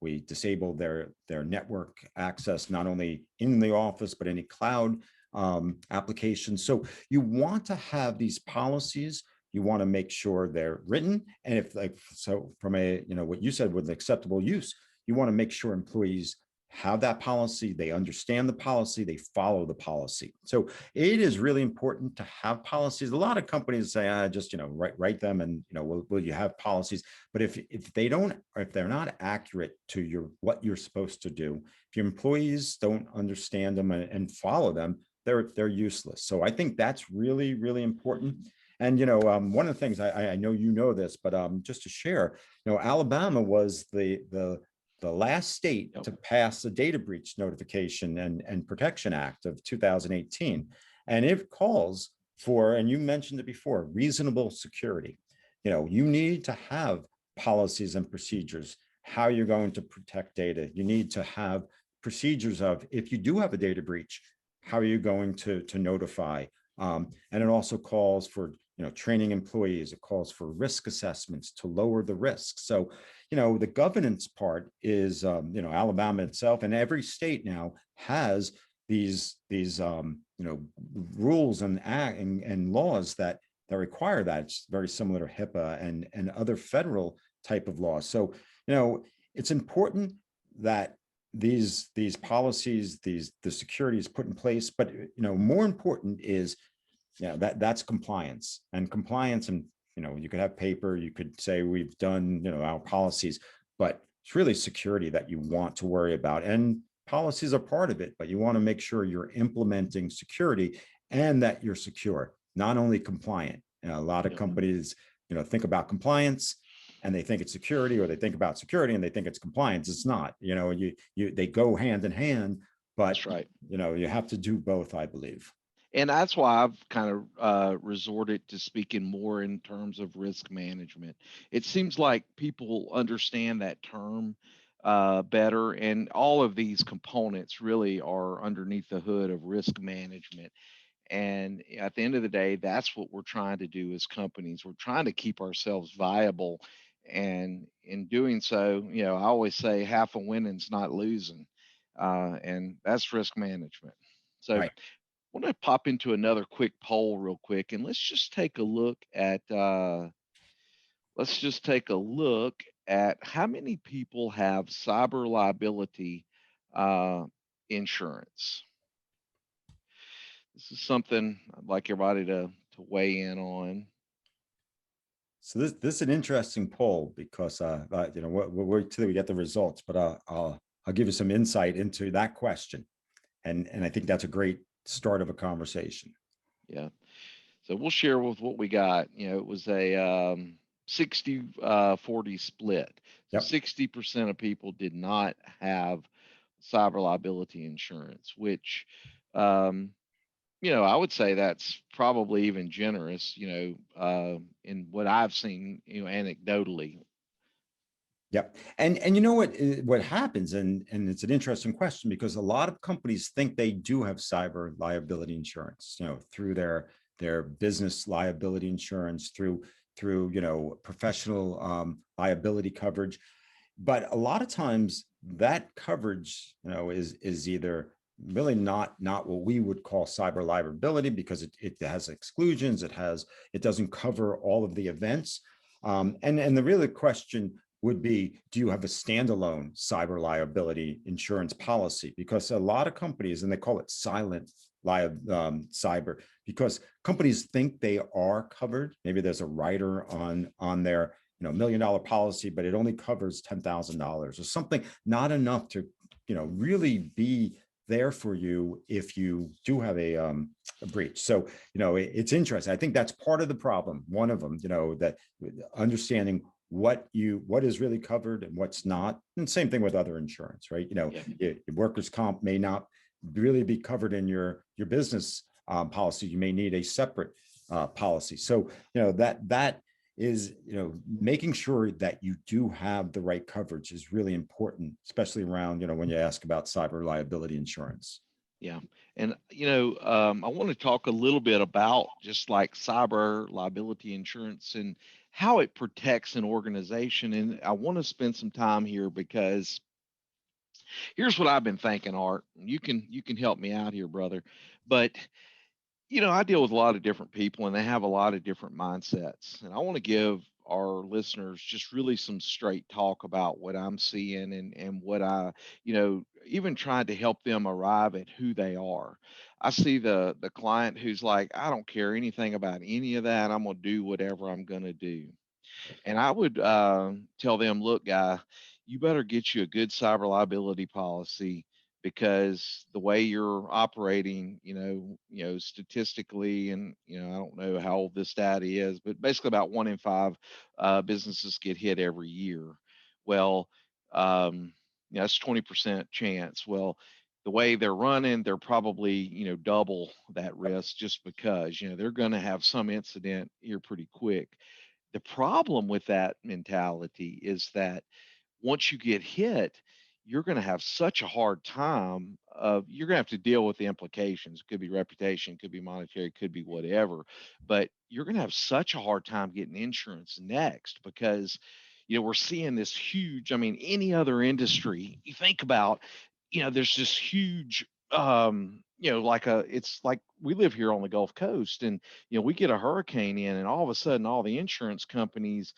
We disable their network access, not only in the office, but any cloud applications. So you want to have these policies. You want to make sure they're written. And if from what you said with acceptable use, you want to make sure employees have that policy, they understand the policy, they follow the policy. So it is really important to have policies. A lot of companies say, just, write them and, will you have policies? But if they don't, or if they're not accurate to what you're supposed to do, if your employees don't understand them and follow them, they're useless. So I think that's really, really important. And, one of the things I know this, but just to share, Alabama was the last state to pass the Data Breach Notification and Protection Act of 2018. And it calls for, and you mentioned it before, reasonable security. You need to have policies and procedures, how you're going to protect data. You need to have procedures of, if you do have a data breach, how are you going to notify? And it also calls for training employees. It calls for risk assessments to lower the risk. So, the governance part is, Alabama itself, and every state now has these rules and laws that require that. It's very similar to HIPAA and other federal type of laws. So, it's important that these policies, the security is put in place, but more important is that's compliance. And you could have paper, you could say we've done our policies, but it's really security that you want to worry about. And policies are part of it, but you want to make sure you're implementing security and that you're secure, not only compliant. A lot of companies think about compliance and they think it's security, or they think about security and they think it's compliance. It's not. They go hand in hand, but That's right. You have to do both, I believe. And that's why I've kind of resorted to speaking more in terms of risk management. It seems like people understand that term better, and all of these components really are underneath the hood of risk management. And at the end of the day, that's what we're trying to do as companies. We're trying to keep ourselves viable. And in doing so, I always say half of winning's not losing. And that's risk management. So Right. I want to pop into another quick poll real quick, and let's just take a look at how many people have cyber liability insurance. This is something I'd like everybody to weigh in on. So this is an interesting poll because we'll wait till we get the results, but I'll give you some insight into that question, and I think that's a great start of a conversation. Yeah. So we'll share with what we got. It was a 60-40 split. So 60% of people did not have cyber liability insurance, which, I would say that's probably even generous, in what I've seen, anecdotally. Yep. And what happens, and it's an interesting question, because a lot of companies think they do have cyber liability insurance, through their business liability insurance, through professional liability coverage. But a lot of times that coverage, is either really not what we would call cyber liability, because it has exclusions, it doesn't cover all of the events. And the real question would be, do you have a standalone cyber liability insurance policy? Because a lot of companies, and they call it silent cyber, because companies think they are covered. Maybe there's a rider on their $1 million policy, but it only covers $10,000 or something, not enough to really be there for you if you do have a breach. So it's interesting. I think that's part of the problem. One of them, that understanding what is really covered and what's not. And same thing with other insurance, right? Workers' comp may not really be covered in your business policy. You may need a separate policy. So that is, making sure that you do have the right coverage is really important, especially around, when you ask about cyber liability insurance. Yeah. And, I want to talk a little bit about just like cyber liability insurance and how it protects an organization. And I want to spend some time here because here's what I've been thinking, Art. You can help me out here, brother. But I deal with a lot of different people and they have a lot of different mindsets. And I want to give our listeners just really some straight talk about what I'm seeing and what even trying to help them arrive at who they are. I see the client who's like, I don't care anything about any of that. I'm going to do whatever I'm going to do. And I would tell them, look, guy, you better get you a good cyber liability policy because the way you're operating, statistically, and I don't know how old this data is, but basically about 1 in 5 businesses get hit every year. Well, that's 20% chance. Well, the way they're running, they're probably double that risk just because they're going to have some incident here pretty quick. The problem with that mentality is that once you get hit, you're going to have such a hard time of you're going to have to deal with the implications. It could be reputation, could be monetary, could be whatever, but you're going to have such a hard time getting insurance next because we're seeing this huge, I mean, any other industry you think about, there's this huge like it's like we live here on the Gulf Coast and we get a hurricane in and all of a sudden all the insurance companies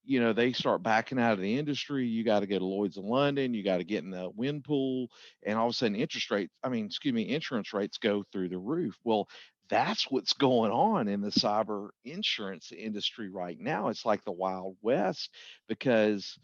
they start backing out of the industry. You got to go to Lloyd's of London, you got to get in the wind pool, and all of a sudden insurance rates go through the roof. Well, that's what's going on in the cyber insurance industry right now. It's like the Wild West because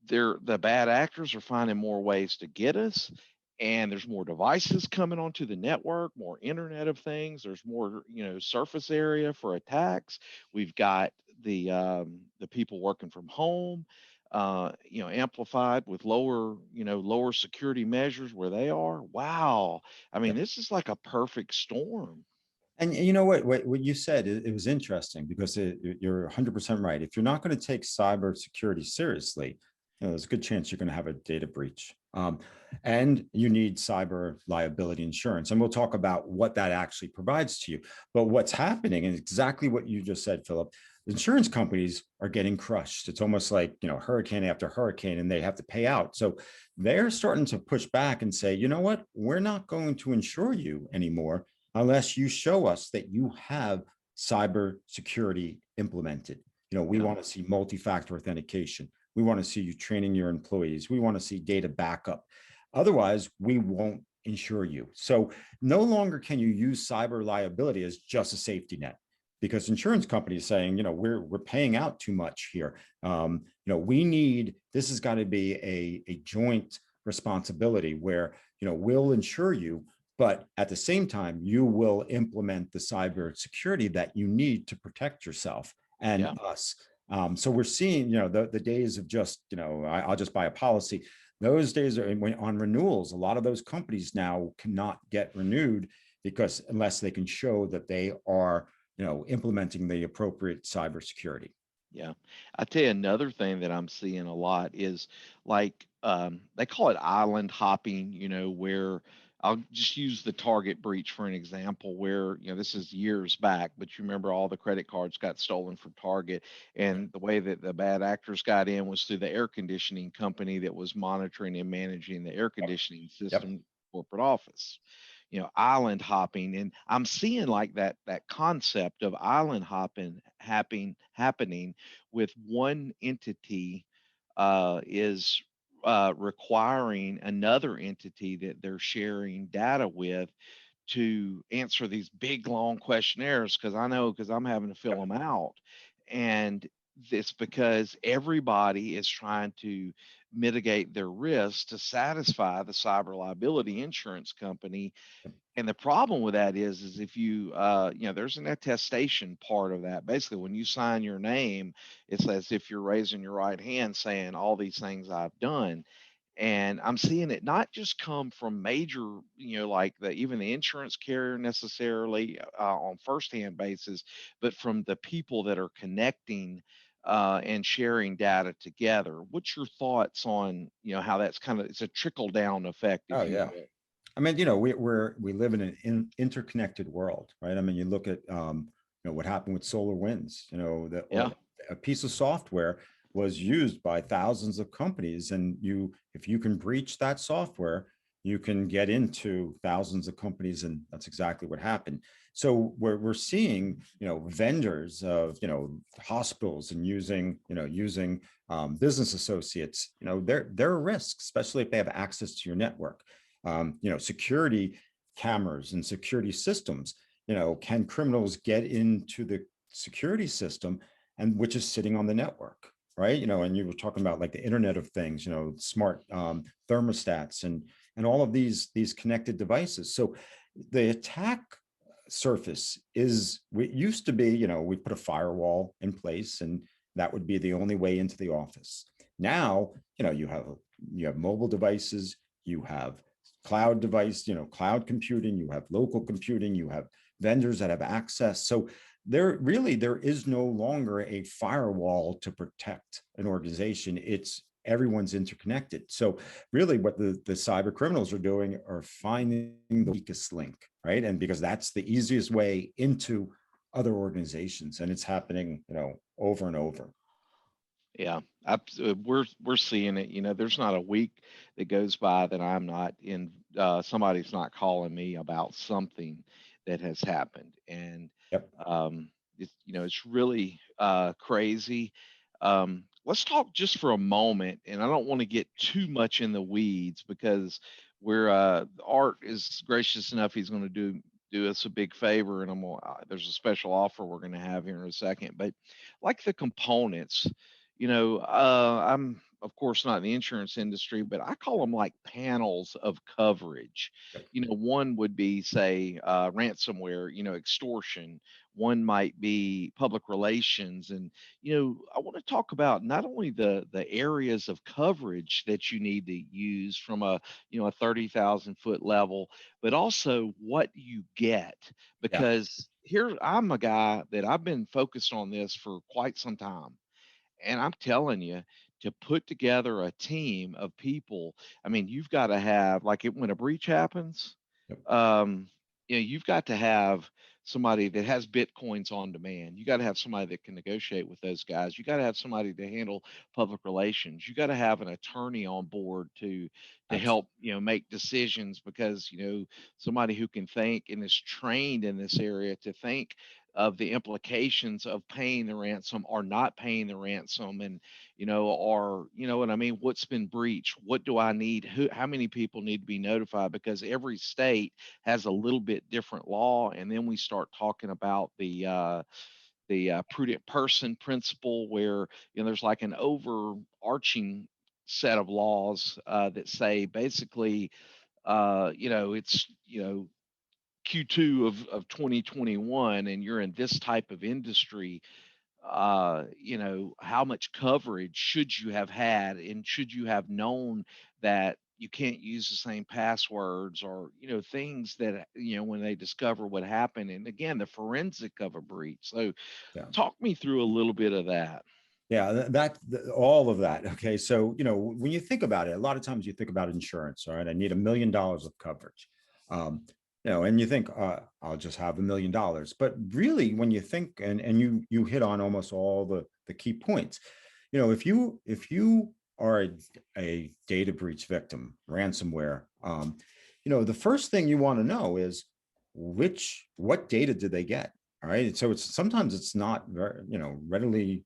the bad actors are finding more ways to get us, and there's more devices coming onto the network, more internet of things, there's more surface area for attacks. We've got the people working from home, amplified with lower security measures where they are. Wow, I mean, this is like a perfect storm. And you know what you said, it was interesting because you're 100% right. If you're not going to take cybersecurity seriously, there's a good chance you're going to have a data breach. And you need cyber liability insurance. And we'll talk about what that actually provides to you. But what's happening, and exactly what you just said, Philip, the insurance companies are getting crushed. It's almost like, hurricane after hurricane, and they have to pay out. So they're starting to push back and say, you know what, we're not going to insure you anymore unless you show us that you have cybersecurity implemented. We Yeah. want to see multi-factor authentication. We want to see you training your employees. We want to see data backup. Otherwise, we won't insure you. So no longer can you use cyber liability as just a safety net because insurance companies saying, we're paying out too much here. We need, this has got to be a joint responsibility where, we'll insure you, but at the same time, you will implement the cyber security that you need to protect yourself and Yeah. us. So we're seeing, the days of just, I'll just buy a policy. Those days are on renewals. A lot of those companies now cannot get renewed because unless they can show that they are, implementing the appropriate cybersecurity. Yeah. I tell you another thing that I'm seeing a lot is like they call it island hopping, where I'll just use the Target breach for an example where, this is years back, but you remember all the credit cards got stolen from Target and the way that the bad actors got in was through the air conditioning company that was monitoring and managing the air conditioning Yep. system corporate office. Island hopping, and I'm seeing like that concept of island hopping happening with one entity is requiring another entity that they're sharing data with to answer these big long questionnaires because I know because I'm having to fill them out. And it's because everybody is trying to mitigate their risks to satisfy the cyber liability insurance company. And the problem with that is if you there's an attestation part of that. Basically, when you sign your name, it's as if you're raising your right hand saying all these things I've done. And I'm seeing it not just come from major, like even the insurance carrier necessarily on firsthand basis, but from the people that are connecting and sharing data together. What's your thoughts on, how that's it's a trickle down effect, Oh if you yeah. will? I mean, we live in an interconnected world, right? I mean, you look at what happened with solar winds. Yeah. A piece of software was used by thousands of companies, and if you can breach that software, you can get into thousands of companies, and that's exactly what happened. So we're seeing vendors of hospitals and using business associates. They're a risk, especially if they have access to your network. Security cameras and security systems. Can criminals get into the security system and which is sitting on the network, right? And you were talking about like the Internet of Things, smart thermostats and all of these connected devices. So the attack surface it used to be, we put a firewall in place and that would be the only way into the office. Now, you have mobile devices, you have cloud computing, you have local computing, you have vendors that have access. So there is no longer a firewall to protect an organization. It's everyone's interconnected. So really what the cyber criminals are doing are finding the weakest link, right? And because that's the easiest way into other organizations, and it's happening, over and over. Yeah, we're seeing it. There's not a week that goes by that I'm not in. Somebody's not calling me about something that has happened, and Yep. it's really crazy. Let's talk just for a moment, and I don't want to get too much in the weeds because Art is gracious enough. He's going to do us a big favor, and there's a special offer we're going to have here in a second. But like the components, I'm of course not in the insurance industry, but I call them like panels of coverage. Yep. One would be, say, ransomware, extortion. One might be public relations, and I want to talk about not only the areas of coverage that you need to use from a 30,000-foot level, but also what you get. Yeah. Because here I'm a guy that I've been focused on this for quite some time, and I'm telling you, to put together a team of people, I mean, you've got to have, like, when a breach happens, Yep. um, you've got to have somebody that has bitcoins on demand. You got to have somebody that can negotiate with those guys. You got to have somebody to handle public relations. You got to have an attorney on board to Absolutely. help make decisions, because somebody who can think and is trained in this area to think of the implications of paying the ransom or not paying the ransom, and or what I mean, what's been breached, what do I need, how many people need to be notified, because every state has a little bit different law. And then we start talking about the prudent person principle, where there's like an overarching set of laws that say basically, it's Q2 of 2021, and you're in this type of industry, how much coverage should you have had, and should you have known that you can't use the same passwords, or things that when they discover what happened, and again, the forensic of a breach. So Yeah. talk me through a little bit of that. Yeah, all of that. Okay, so when you think about it, a lot of times you think about insurance. All right, I need $1 million of coverage, and you think I'll just have $1 million. But really, when you think, and you hit on almost all the key points. If you are a data breach victim, ransomware, the first thing you want to know is what data did they get. All right, so sometimes it's not very readily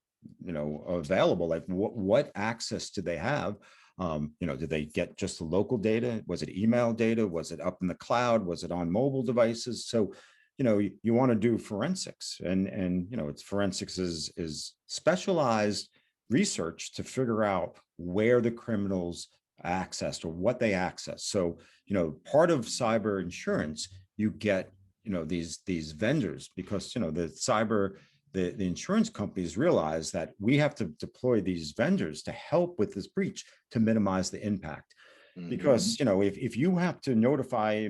available. Like what access do they have? Did they get just the local data? Was it email data? Was it up in the cloud? Was it on mobile devices? So you want to do forensics, and it's forensics is specialized research to figure out where the criminals accessed or what they access. So part of cyber insurance, you get these vendors, because the insurance companies realize that we have to deploy these vendors to help with this breach to minimize the impact. Hmm. Because if you have to notify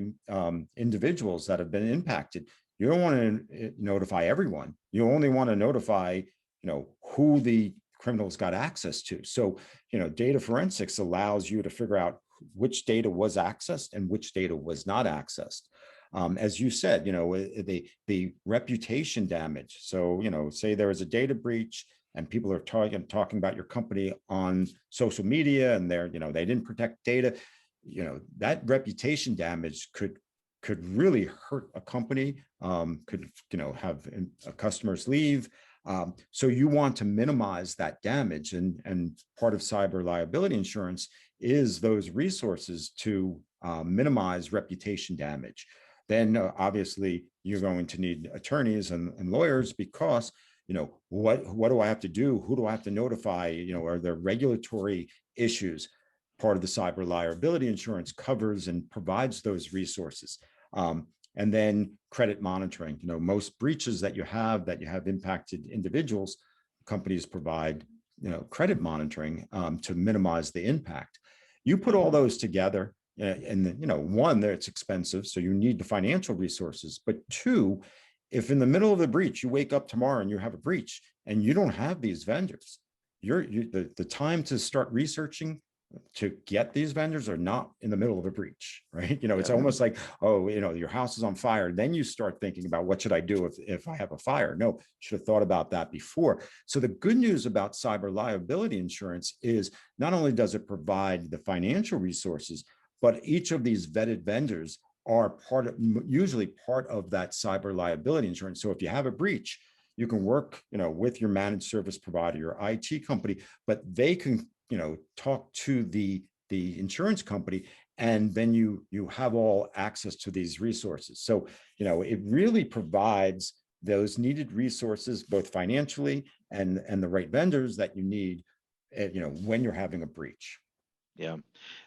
individuals that have been impacted, you don't want to notify everyone. You only want to notify who the criminals got access to. So, data forensics allows you to figure out which data was accessed and which data was not accessed. As you said, the reputation damage. So, say there was a data breach and people are talking about your company on social media, and they didn't protect data. That reputation damage could really hurt a company. Could have customers leave. So you want to minimize that damage, and part of cyber liability insurance is those resources to minimize reputation damage. Then obviously you're going to need attorneys and lawyers, because what do I have to do? Who do I have to notify? Are there regulatory issues? Part of the cyber liability insurance covers and provides those resources. And then credit monitoring. Most breaches that you have impacted individuals, companies provide credit monitoring to minimize the impact. You put all those together, and one, there it's expensive, so you need the financial resources. But two, if in the middle of the breach you wake up tomorrow and you have a breach and you don't have these vendors, the time to start researching to get these vendors are not in the middle of a breach, right? It's almost like, oh, your house is on fire. Then you start thinking about, what should I do if I have a fire? No, should have thought about that before. So the good news about cyber liability insurance is not only does it provide the financial resources, but each of these vetted vendors are usually part of that cyber liability insurance. So if you have a breach, you can work, with your managed service provider, your IT company, but they can talk to the insurance company, and then you have all access to these resources. So it really provides those needed resources, both financially and the right vendors that you need when you're having a breach. Yeah,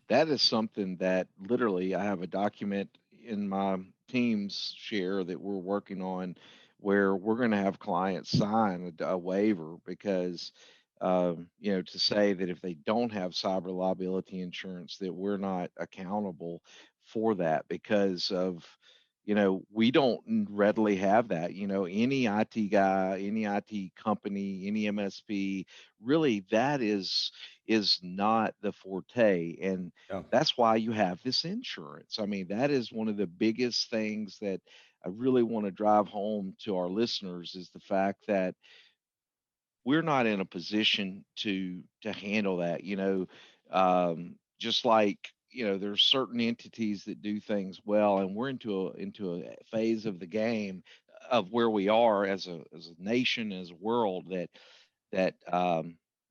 that is something that literally I have a document in my team's share that we're working on, where we're going to have clients sign a waiver, because to say that if they don't have cyber liability insurance, that we're not accountable for that, because of, we don't readily have that. Any IT guy, any IT company, any MSP, really, that is not the forte. And Yeah. that's why you have this insurance. I mean, that is one of the biggest things that I really want to drive home to our listeners, is the fact that we're not in a position to handle that. Just like, there's certain entities that do things well, and we're into a phase of the game of where we are as a nation, as a world, that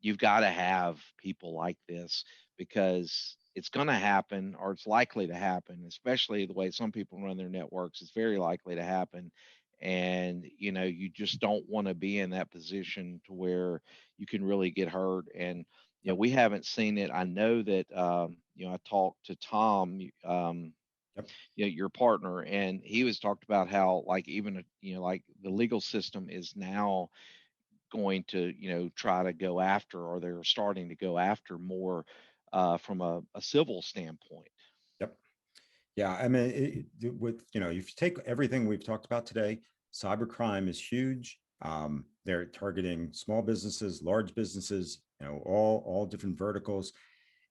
you've got to have people like this, because it's going to happen, or it's likely to happen, especially the way some people run their networks. It's very likely to happen. And you just don't want to be in that position to where you can really get hurt. And Yep. we haven't seen it. I know that I talked to Tom, Yep. your partner, and he was talked about how, like, even like the legal system is now going to try to go after, or they're starting to go after more from a civil standpoint. Yep. Yeah, I mean, if you take everything we've talked about today, cybercrime is huge. They're targeting small businesses, large businesses, all different verticals.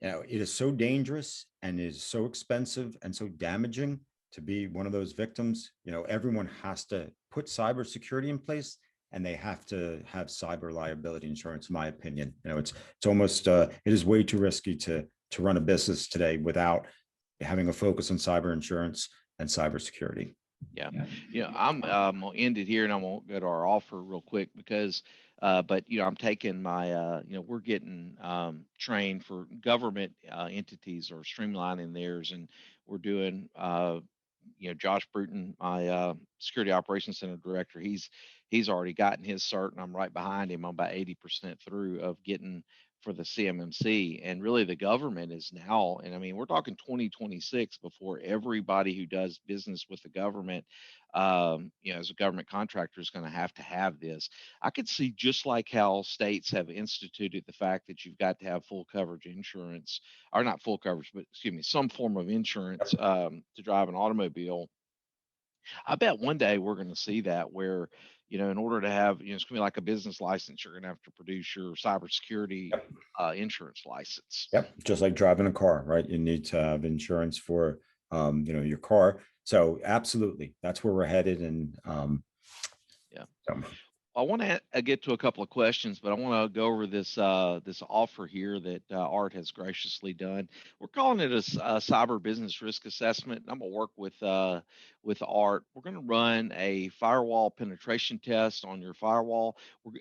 It is so dangerous and is so expensive and so damaging to be one of those victims. Everyone has to put cybersecurity in place, and they have to have cyber liability insurance, in my opinion. It's almost it is way too risky to run a business today without having a focus on cyber insurance and cybersecurity. Yeah. I'm gonna end it here, and I'm gonna go to our offer real quick, because but I'm taking my we're getting trained for government entities, or streamlining theirs, and we're doing Josh Bruton, my security operations center director, he's already gotten his cert, and I'm right behind him. I'm about 80% through of getting for the CMMC. And really, the government is now, and I mean, we're talking 2026 before everybody who does business with the government, as a government contractor, is going to have this. I could see, just like how states have instituted the fact that you've got to have full coverage insurance, or not full coverage, but excuse me, some form of insurance to drive an automobile. I bet one day we're going to see that, where in order to have, it's going to be like a business license. You're going to have to produce your cybersecurity Yep. insurance license. Yep. Just like driving a car, right? You need to have insurance for, your car. So absolutely, that's where we're headed. And Yeah. so, I want to get to a couple of questions, but I want to go over this offer here that Art has graciously done. We're calling it a cyber business risk assessment. I'm gonna work with Art. We're gonna run a firewall penetration test on your firewall.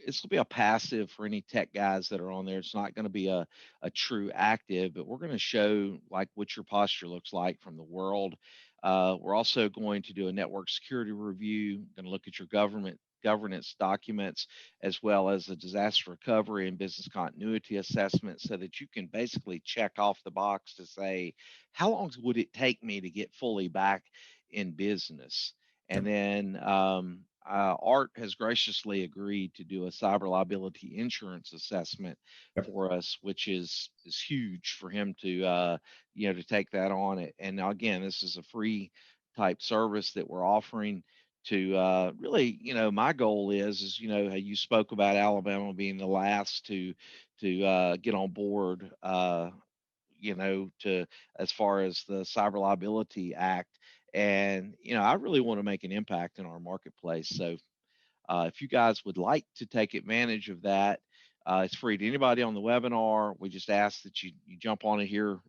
It's gonna be a passive for any tech guys that are on there. It's not gonna be a true active, but we're gonna show like what your posture looks like from the world. We're also going to do a network security review. Going to look at your governance documents, as well as a disaster recovery and business continuity assessment, so that you can basically check off the box to say, how long would it take me to get fully back in business? yep. And then Art has graciously agreed to do a cyber liability insurance assessment Yep. for us, which is huge for him to to take that on it. And now again, this is a free type service that we're offering to really, my goal is how you spoke about Alabama being the last to get on board, to as far as the Cyber Liability Act. And I really want to make an impact in our marketplace. So if you guys would like to take advantage of that, it's free to anybody on the webinar. We just ask that you jump on it here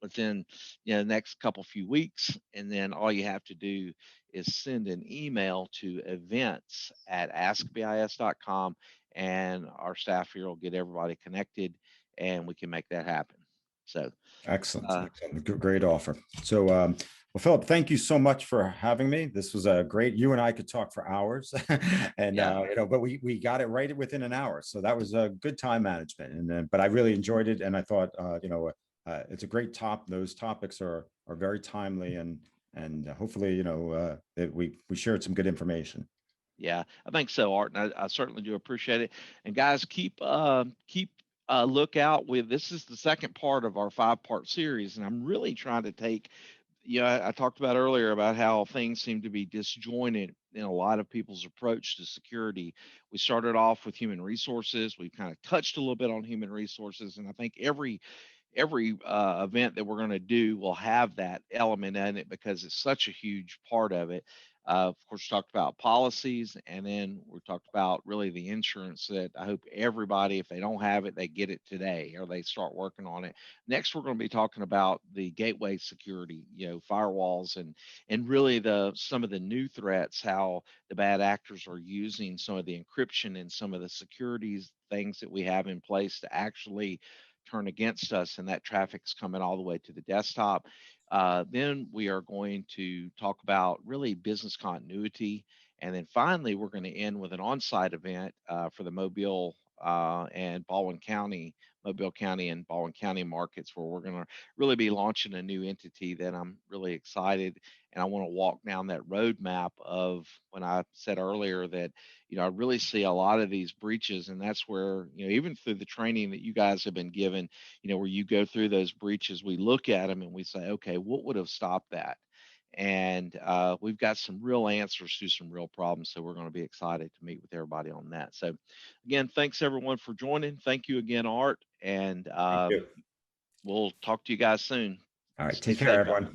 within the next couple few weeks, and then all you have to do is send an email to events@askbis.com, and our staff here will get everybody connected, and we can make that happen. So Excellent. uh, Excellent. Great offer. So, well, Philip, thank you so much for having me. This was a great. You and I could talk for hours, and yeah, but we got it right within an hour. So that was a good time management. And then, but I really enjoyed it, and I thought, it's a great top. Those topics are very timely, and hopefully, that we shared some good information. yeah, I think so, Art, and I certainly do appreciate it. And guys, keep lookout. With this is the second part of our 5-part series, and I'm really trying to take. I talked about earlier about how things seem to be disjointed in a lot of people's approach to security. We started off with human resources. We've kind of touched a little bit on human resources, and I think every event that we're going to do will have that element in it because it's such a huge part of it. Of course, we talked about policies, and then we talked about really the insurance that I hope everybody, if they don't have it, they get it today or they start working on it. Next, we're going to be talking about the gateway security, firewalls, and really some of the new threats, how the bad actors are using some of the encryption and some of the securities things that we have in place to actually turn against us, and that traffic's coming all the way to the desktop. Then we are going to talk about really business continuity. And then finally, we're going to end with an on-site event for the and Mobile County and Baldwin County markets, where we're going to really be launching a new entity that I'm really excited. And I want to walk down that roadmap of when I said earlier that, I really see a lot of these breaches. And that's where, even through the training that you guys have been given, where you go through those breaches, we look at them and we say, okay, what would have stopped that? And we've got some real answers to some real problems. So we're going to be excited to meet with everybody on that. So again, thanks everyone for joining. Thank you again, Art. And Thank you. we'll talk to you guys soon. All right. Stay Take care, safe out everyone. there.